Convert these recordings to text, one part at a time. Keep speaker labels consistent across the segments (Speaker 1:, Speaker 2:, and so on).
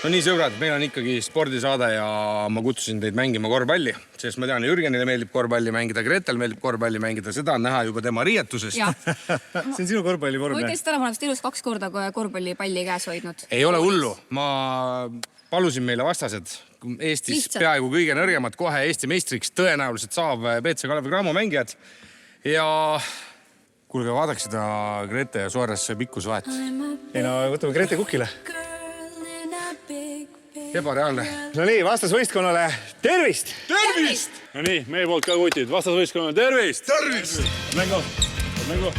Speaker 1: No nii sõbrad, meil on ikkagi spordisaade ja ma kutsusin teid mängima korvpalli, sest ma tean, Jürgenile meeldib korvpalli mängida, Gretel meeldib korvpalli mängida, seda on näha juba tema riietusest.
Speaker 2: See on sinu korvpallivorm.
Speaker 3: Ma ütlen, et täna ma olen vist elus 2 korda korvpallipalli käes hoidnud.
Speaker 1: Ei ole hullu, ma palusin meile vastased Eestis
Speaker 3: Lihtsalt.
Speaker 1: peaaegu kõige nõrgemad kohe Eesti meistriks tõenäoliselt saab BC Kalevi Cramo mängijad ja kuulge, vaadaks seda Grete ja Suores pikkusvahet.
Speaker 2: Ei no, võtame Grete kukile.
Speaker 1: Ebareaalne.
Speaker 2: No nii, vastasvõistkonnale tervist!
Speaker 1: Tervist!
Speaker 4: No nii, meie poolt ka kutid. Vastasvõistkonnale tervist!
Speaker 1: Tervist!
Speaker 4: Mängu!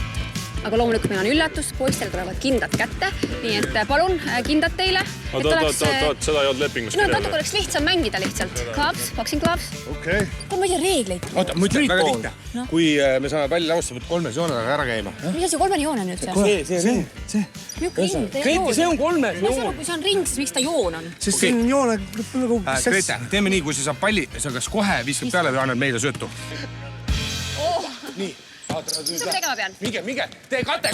Speaker 3: Aga loomulikult meil on üllatus, poistel tulevad kindad kätte, nii et palun kindad teile.
Speaker 4: Oot, seda ei olnud lepingus.
Speaker 3: No, natuke oleks lihtsam mängida lihtsalt. Gloves, boxing gloves.
Speaker 2: Okei.
Speaker 3: Kui ma ei tea reegleid.
Speaker 1: Oota, ma ütlen, väga lihtne. Kui me saame palli lausta, võt 3 joonele ära käima.
Speaker 3: Mis see 3 joon on nüüd see?
Speaker 2: See.
Speaker 1: See on 3.
Speaker 3: Kui see on ring, siis miks ta joon on?
Speaker 2: Sest siin on joone nagu...
Speaker 1: Grete, teeme nii, kui sa saab palli, sa kas kohe viskab peale või annad meile söötu. Nii.
Speaker 3: Mis ma tegema pean?
Speaker 1: Minge, tee kate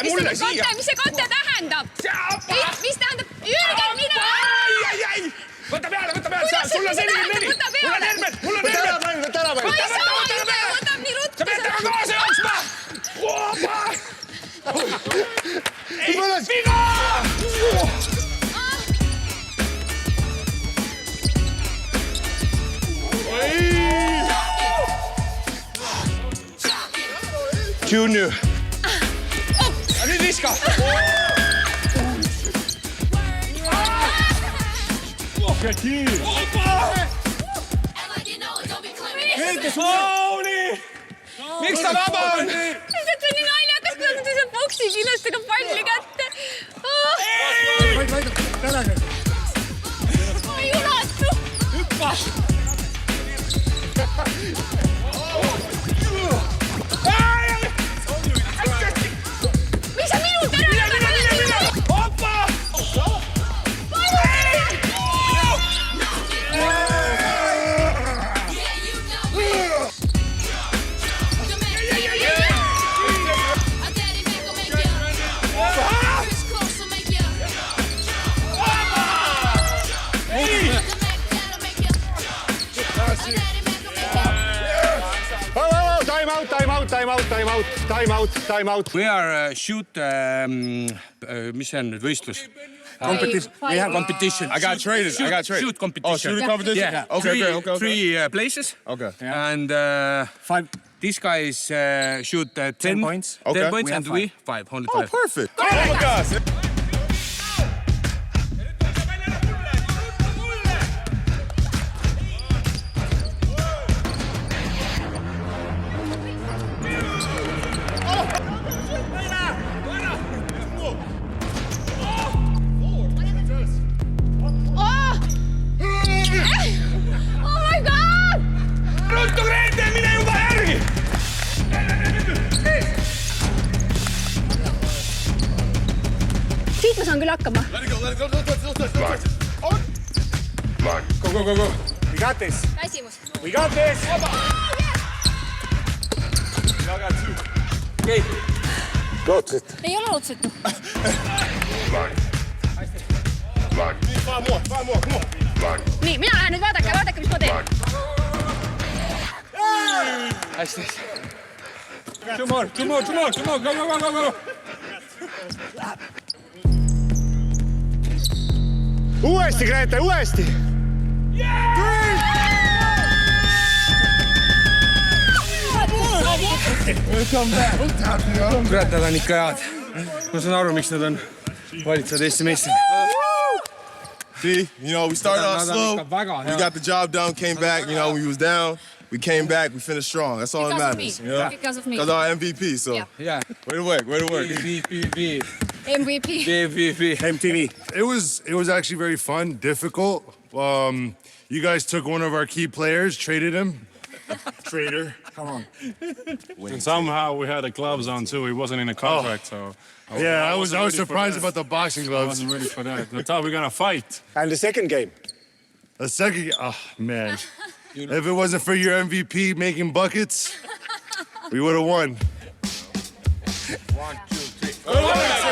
Speaker 1: mulle siia!
Speaker 3: Mis see kate tähendab? Mis tähendab? Jürgen, mida?
Speaker 1: Ai! Võta peale! Sul on 44! Mul on Hermet!
Speaker 2: Võta ära,
Speaker 3: Ma ei saa ise, võtab nii ruttu.
Speaker 1: Sa pead temaga kaasa jooksma! Viga! Junior! Nüüd viska! Miks ta vaba on?
Speaker 3: See on nii naljakas, kui on see boksi kilestega palli kätte. Ma ei ulatu.
Speaker 1: Hüppa!
Speaker 3: Miks sa minult ära lõpetad?
Speaker 1: Hoppa!
Speaker 2: Time out.
Speaker 1: We are shoot, mis see on nüüd võistlus? Competition. I got traded. Shoot competition.
Speaker 5: Oh, shooting competition?
Speaker 1: Yeah.
Speaker 5: Okay.
Speaker 1: 3 places.
Speaker 5: Okay.
Speaker 1: And
Speaker 2: 5.
Speaker 1: these guys shoot 10
Speaker 2: points.
Speaker 1: 10
Speaker 5: Okay.
Speaker 1: points
Speaker 2: We
Speaker 1: and
Speaker 2: have
Speaker 1: we 5. Only
Speaker 5: Oh,
Speaker 1: 5.
Speaker 5: perfect. Oh, my gosh.
Speaker 3: Oh my God!
Speaker 1: Ruttu, Grete, mine juba järgi!
Speaker 3: Siit ma saan küll hakkama.
Speaker 5: Let it go.
Speaker 1: Go.
Speaker 2: We got this.
Speaker 3: Väsimus.
Speaker 2: We got this. Lootsid.
Speaker 3: Ei ole otsetu. Nii, mina lähen nüüd vaadake, mis ma teen.
Speaker 1: Hästi.
Speaker 4: Two more. Go.
Speaker 2: Uuesti, Grete, uuesti.
Speaker 1: Kurat, nad on ikka head. Ma saan aru, miks nad on valitsevad Eesti meistrid.
Speaker 5: See, we started off slow. We got the job done, came back. When we was down, we came back, we finished strong. That's all that matters.
Speaker 3: Because of me.
Speaker 5: Because our MVP, so
Speaker 3: Yeah.
Speaker 1: Yeah.
Speaker 5: way to work.
Speaker 3: MVP.
Speaker 2: MTV.
Speaker 6: It was actually very fun, difficult. You guys took one of our key players, traded him. Traitor. Come on.
Speaker 4: And somehow we had the gloves on too. He wasn't in a contract, so...
Speaker 6: Yeah, I was surprised about the boxing
Speaker 4: I
Speaker 6: gloves.
Speaker 4: wasn't ready for that. That's how we're gonna fight.
Speaker 2: And the second game.
Speaker 6: The second, oh man. If it wasn't for your MVP making buckets, we would have won.
Speaker 1: 1, 2, 3.